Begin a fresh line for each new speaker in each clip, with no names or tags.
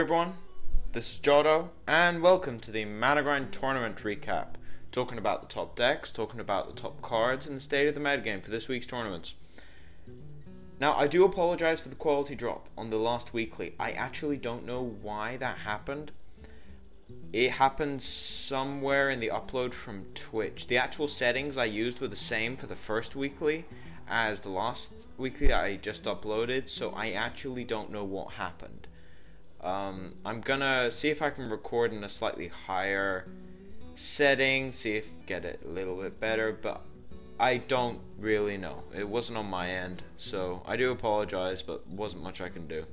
everyone, this is Jotto, and welcome to the Managrind tournament recap. Talking about the top decks, talking about the top cards, and the state of the metagame for this week's tournaments. Now, I do apologize for the quality drop on the last weekly. I actually don't know why that happened. It happened somewhere in the upload from Twitch. The actual settings I used were the same for the first weekly as the last weekly I just uploaded, so I actually don't know what happened. I'm gonna see if I can record in a slightly higher setting, see if get it a little bit better, but I don't really know. It wasn't on my end, so I do apologize, but wasn't much I can do.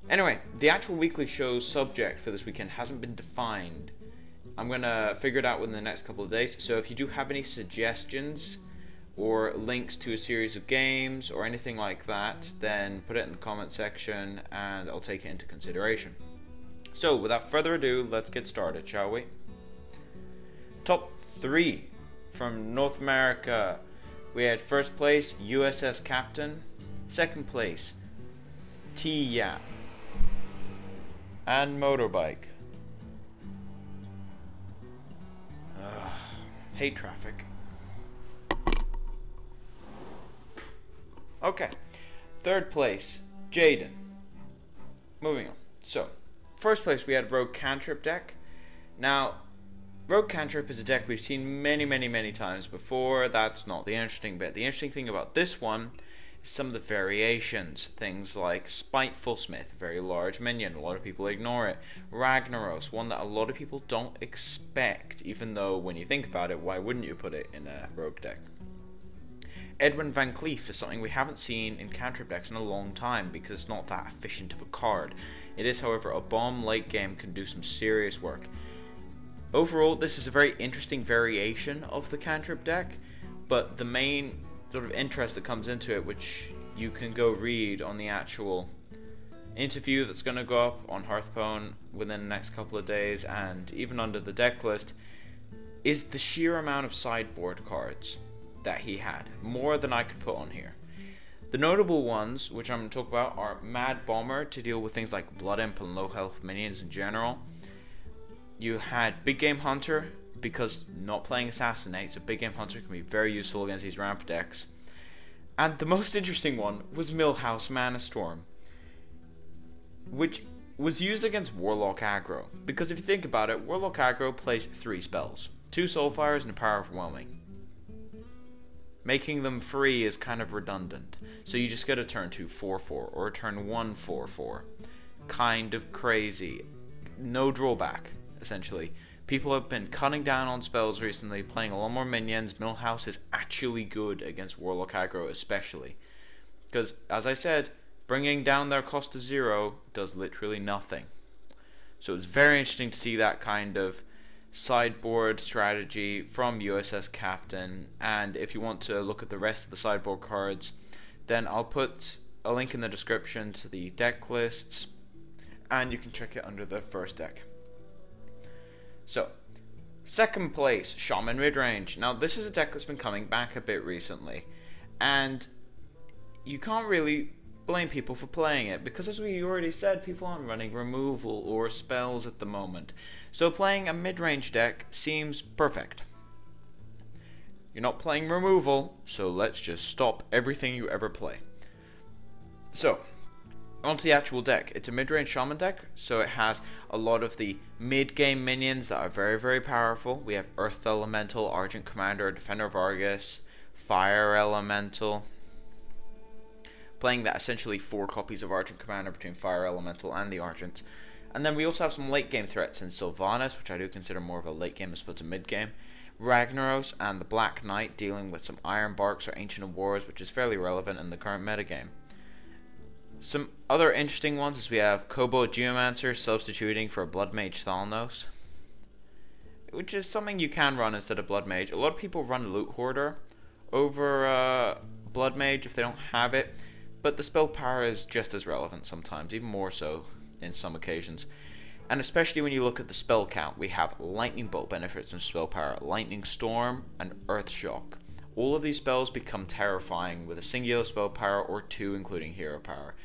Anyway, the actual weekly show's subject for this weekend hasn't been defined. I'm gonna figure it out within the next couple of days, so if you do have any suggestions or links to a series of games or anything like that, then put it in the comment section and I'll take it into consideration. So without further ado, let's get started, shall we? Top 3 from North America. We had first place USS Captain, second place T-Yap and Motorbike. Hate traffic. Okay, third place, Jaden. Moving on. So, first place we had Rogue Cantrip deck. Now, Rogue Cantrip is a deck we've seen many times before. That's not the interesting bit. The interesting thing about this one is some of the variations. Things like Spiteful Smith, very large minion. A lot of people ignore it. Ragnaros, one that a lot of people don't expect, even though when you think about it, why wouldn't you put it in a Rogue deck? Edwin Van Cleef is something we haven't seen in cantrip decks in a long time because it's not that efficient of a card. It is, however, a bomb late game, can do some serious work. Overall, this is a very interesting variation of the cantrip deck, but the main sort of interest that comes into it, which you can go read on the actual interview that's going to go up on Hearthstone within the next couple of days and even under the deck list, is the sheer amount of sideboard cards that he had, more than I could put on here. The notable ones, which I'm going to talk about, are Mad Bomber to deal with things like Blood Imp and low health minions in general. You had Big Game Hunter, because not playing Assassinate, so Big Game Hunter can be very useful against these ramp decks. And the most interesting one was Millhouse Mana Storm, which was used against Warlock aggro, because if you think about it, Warlock aggro plays 3 spells, 2 Soulfires and a Power Overwhelming. Making them free is kind of redundant, so you just get a turn 2 4/4 or a turn 1 4/4. Kind of crazy. No drawback, essentially. People have been cutting down on spells recently, playing a lot more minions. Millhouse is actually good against Warlock aggro, especially. Because, as I said, bringing down their cost to 0 does literally nothing. So it's very interesting to see that kind of sideboard strategy from USS Captain. And if you want to look at the rest of the sideboard cards, then I'll put a link in the description to the deck lists, and you can check it under the first deck. So, second place, Shaman Midrange. Now, this is a deck that's been coming back a bit recently, and you can't really blame people for playing it, because as we already said, people aren't running removal or spells at the moment. So playing a mid-range deck seems perfect. You're not playing removal, so let's just stop everything you ever play. So, onto the actual deck. It's a mid-range Shaman deck, so it has a lot of the mid-game minions that are very powerful. We have Earth Elemental, Argent Commander, Defender of Argus, Fire Elemental. Playing that essentially 4 copies of Argent Commander between Fire Elemental and the Argent. And then we also have some late game threats in Sylvanas, which I do consider more of a late game as opposed to mid game. Ragnaros and the Black Knight, dealing with some Iron Barks or Ancient of Wars, which is fairly relevant in the current metagame. Some other interesting ones is we have Kobo Geomancer substituting for Blood Mage Thalnos, which is something you can run instead of Blood Mage. A lot of people run Loot Hoarder over Blood Mage if they don't have it. But the spell power is just as relevant sometimes, even more so in some occasions. And especially when you look at the spell count, we have Lightning Bolt benefits from spell power, Lightning Storm, and Earth Shock. All of these spells become terrifying with a singular spell power or 2 including hero power.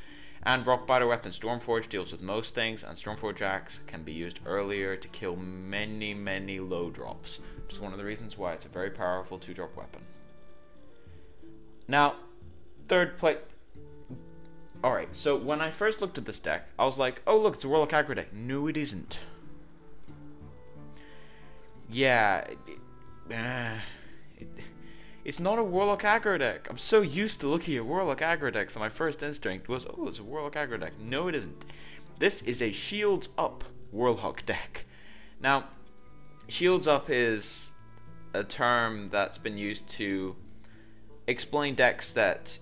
And Rock Biter weapon. Stormforge deals with most things, and Stormforge axe can be used earlier to kill many low drops. Which is one of the reasons why it's a very powerful 2-drop weapon. Now, third play. Alright, so when I first looked at this deck, I was like, oh look, it's a Warlock aggro deck. No, it isn't. Yeah, it's not a Warlock aggro deck. I'm so used to looking at Warlock aggro decks, and my first instinct was, oh, it's a Warlock aggro deck. No, it isn't. This is a Shields Up Warlock deck. Now, Shields Up is a term that's been used to explain decks that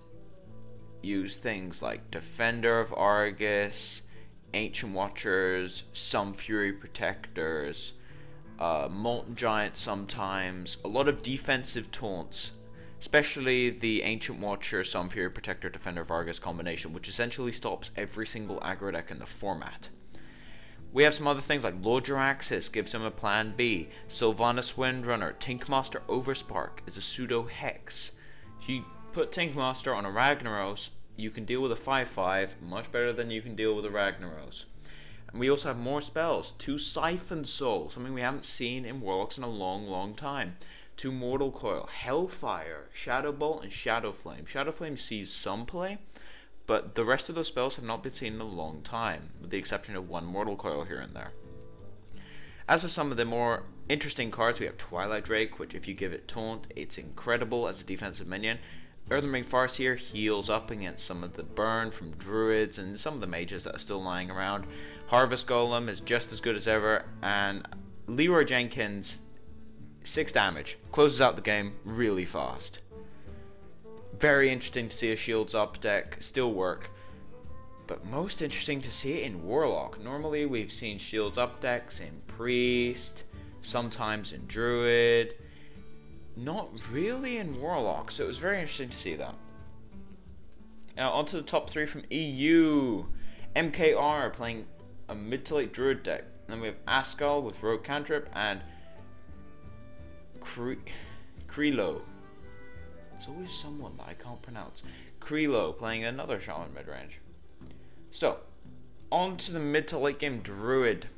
use things like Defender of Argus, Ancient Watchers, some Fury Protectors, Molten Giant sometimes, a lot of defensive taunts, especially the Ancient Watcher, some Fury Protector, Defender of Argus combination, which essentially stops every single aggro deck in the format. We have some other things like Lord Jaraxxus gives him a plan B, Sylvanas Windrunner, Tinkmaster Overspark is a pseudo hex. If you put Tinkmaster on a Ragnaros, you can deal with a 5/5 much better than you can deal with a Ragnaros. And we also have more spells. 2 Siphon Soul, something we haven't seen in Warlocks in a long time. 2 Mortal Coil, Hellfire, Shadow Bolt, and Shadow Flame. Shadow Flame sees some play, but the rest of those spells have not been seen in a long time, with the exception of 1 Mortal Coil here and there. As for some of the more interesting cards, we have Twilight Drake, which if you give it Taunt, it's incredible as a defensive minion. Earthenring Farseer heals up against some of the burn from druids and some of the mages that are still lying around. Harvest Golem is just as good as ever, and Leroy Jenkins, 6 damage, closes out the game really fast. Very interesting to see a Shields Up deck still work, but most interesting to see it in Warlock. Normally we've seen Shields Up decks in Priest, sometimes in Druid, not really in Warlock, so it was very interesting to see that. Now onto the top 3 from EU. MKR playing a mid to late Druid deck. Then we have Askell with Rogue Cantrip and Krilo. There's always someone that I can't pronounce. Krilo playing another Shaman midrange. So, on to the mid to late game Druid.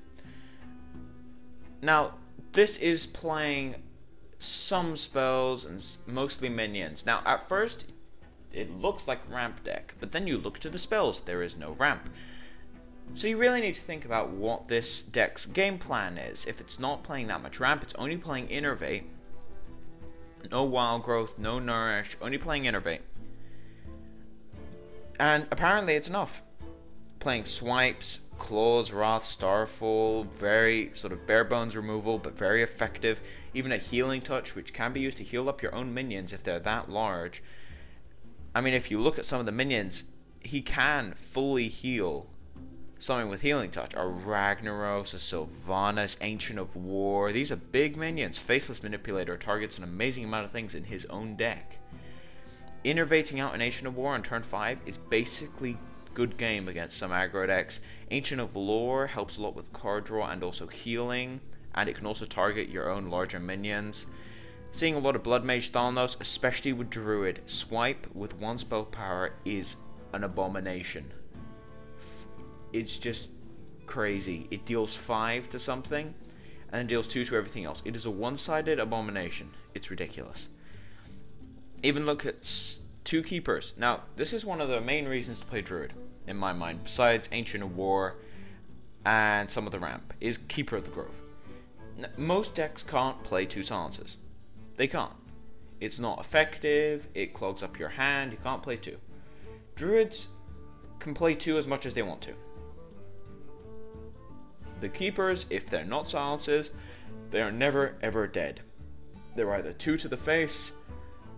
Now, this is playing some spells and mostly minions. Now, at first, it looks like a ramp deck, but then you look to the spells, there is no ramp. So you really need to think about what this deck's game plan is. If it's not playing that much ramp, it's only playing Innervate. No Wild Growth, no Nourish, only playing Innervate. And apparently it's enough. Playing Swipes, Claws, Wrath, Starfall, very sort of bare bones removal, but very effective. Even a Healing Touch, which can be used to heal up your own minions if they're that large. I mean, if you look at some of the minions, he can fully heal something with Healing Touch. A Ragnaros, a Sylvanas, Ancient of War. These are big minions. Faceless Manipulator targets an amazing amount of things in his own deck. Innervating out an Ancient of War on turn 5 is basically good game against some aggro decks. Ancient of Lore helps a lot with card draw and also healing, and it can also target your own larger minions. Seeing a lot of Blood Mage Thalnos, especially with Druid. Swipe with 1 spell power is an abomination. It's just crazy. It deals 5 to something, and then deals 2 to everything else. It is a one-sided abomination. It's ridiculous. Even look at 2 Keepers. Now, this is one of the main reasons to play Druid, in my mind, besides Ancient of War and some of the ramp, is Keeper of the Grove. Most decks can't play 2 Silences. They can't. It's not effective, it clogs up your hand, you can't play 2. Druids can play 2 as much as they want to. The Keepers, if they're not Silences, they are never ever dead. They're either 2 to the face,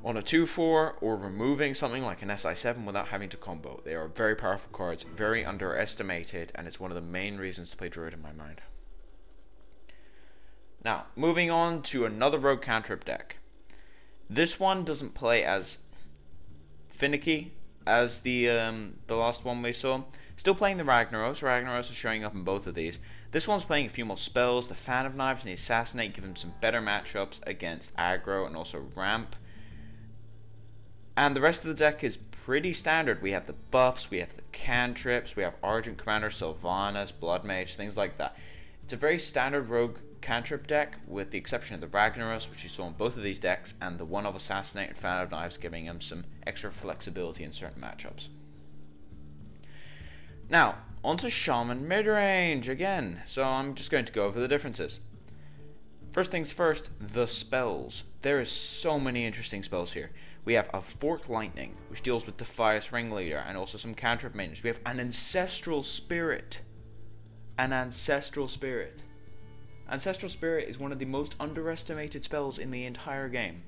on a 2/4, or removing something like an SI7 without having to combo. They are very powerful cards, very underestimated, and it's one of the main reasons to play Druid in my mind. Now, moving on to another Rogue Cantrip deck. This one doesn't play as finicky as the last one we saw. Still playing the Ragnaros. Ragnaros is showing up in both of these. This one's playing a few more spells. The Fan of Knives and the Assassinate give him some better matchups against aggro and also ramp. And the rest of the deck is pretty standard. We have the buffs, we have the cantrips, we have Argent Commander, Sylvanas, Blood Mage, things like that. It's a very standard rogue cantrip deck, with the exception of the Ragnaros, which you saw in both of these decks, and the one of Assassinate and Fan of Knives, giving him some extra flexibility in certain matchups. Now, onto Shaman midrange again, so I'm just going to go over the differences. First things first, the spells. There is so many interesting spells here. We have a Forked Lightning, which deals with Defias Ringleader, and also some cantrip minions. We have an Ancestral Spirit. An Ancestral Spirit. Ancestral Spirit is one of the most underestimated spells in the entire game.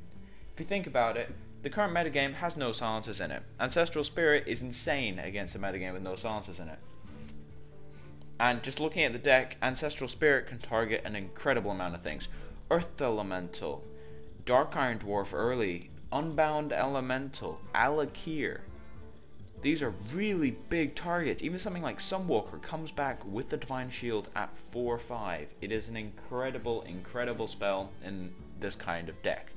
If you think about it, the current metagame has no silencers in it. Ancestral Spirit is insane against a metagame with no silencers in it. And just looking at the deck, Ancestral Spirit can target an incredible amount of things. Earth Elemental, Dark Iron Dwarf early, Unbound Elemental, Alakir. These are really big targets. Even something like Sunwalker comes back with the Divine Shield at 4/5. It is an incredible, incredible spell in this kind of deck.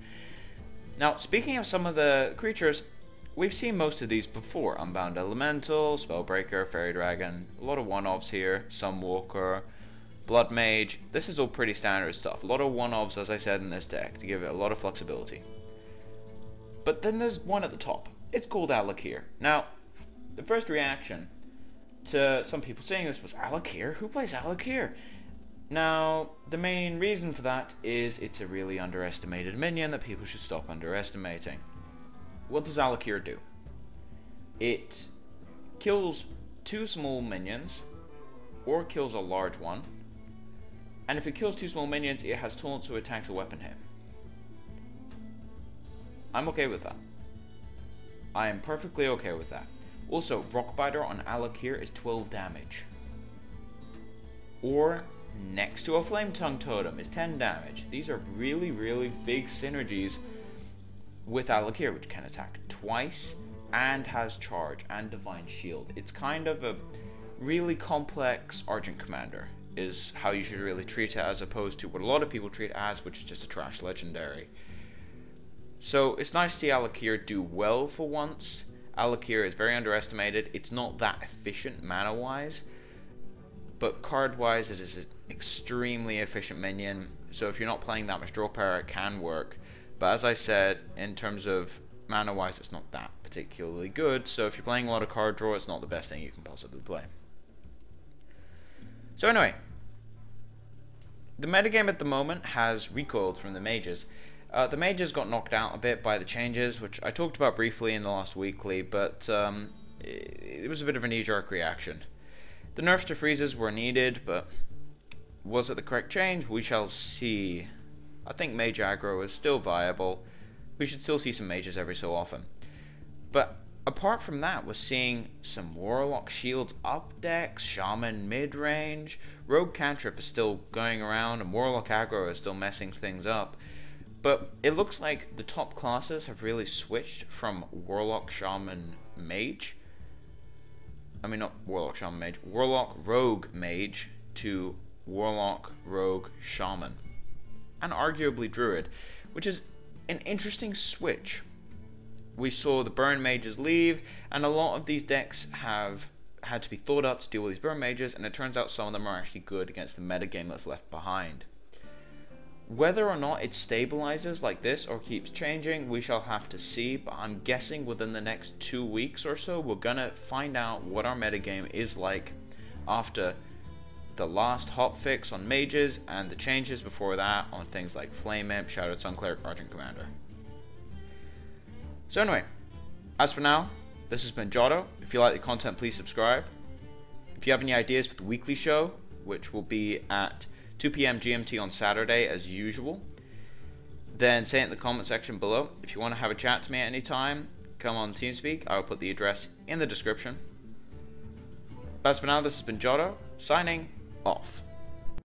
Now, speaking of some of the creatures, we've seen most of these before. Unbound Elemental, Spellbreaker, Fairy Dragon, a lot of one-offs here, Sunwalker, Blood Mage. This is all pretty standard stuff. A lot of one-offs, as I said, in this deck to give it a lot of flexibility. But then there's one at the top. It's called Alakir. Now, the first reaction to some people saying this was, Alakir? Who plays Alakir? Now, the main reason for that is it's a really underestimated minion that people should stop underestimating. What does Alakir do? It kills 2 small minions, or kills a large one, and if it kills 2 small minions, it has taunt, so it attacks a weapon hit. I'm okay with that. I am perfectly okay with that. Also, Rockbiter on Alakir is 12 damage. Or, next to a Flame Tongue Totem is 10 damage. These are really, really big synergies with Alakir, which can attack twice and has charge and Divine Shield. It's kind of a really complex Argent Commander, is how you should really treat it, as opposed to what a lot of people treat it as, which is just a trash legendary. So it's nice to see Alakir do well for once. Alakir is very underestimated. It's not that efficient mana-wise, but card-wise it is an extremely efficient minion. So if you're not playing that much draw power, it can work. But as I said, in terms of mana-wise, it's not that particularly good. So if you're playing a lot of card draw, it's not the best thing you can possibly play. So anyway, the metagame at the moment has recoiled from the mages. The mages got knocked out a bit by the changes, which I talked about briefly in the last weekly, but it was a bit of a knee-jerk reaction. The nerfs to freezes were needed, but was it the correct change? We shall see. I think mage aggro is still viable. We should still see some mages every so often. But apart from that, we're seeing some Warlock shields up decks, Shaman mid-range, Rogue Cantrip is still going around, and Warlock aggro is still messing things up. But it looks like the top classes have really switched from Warlock, Shaman, Mage. I mean, not Warlock, Shaman, Mage. Warlock, Rogue, Mage to Warlock, Rogue, Shaman. And arguably Druid, which is an interesting switch. We saw the Burn Mages leave, and a lot of these decks have had to be thought up to deal with these Burn Mages, and it turns out some of them are actually good against the metagame that's left behind. Whether or not it stabilizes like this or keeps changing, we shall have to see, but I'm guessing within the next 2 weeks or so, we're gonna find out what our metagame is like after the last hotfix on mages and the changes before that on things like Flame Imp, Shadowed Sun Cleric, Argent Commander. So anyway, as for now, this has been Jotto. If you like the content, please subscribe. If you have any ideas for the weekly show, which will be at 2 PM GMT on Saturday as usual, then say it in the comment section below. If you want to have a chat to me at any time, come on Teamspeak. I'll put the address in the description. But as for now, this has been Jotto, signing off.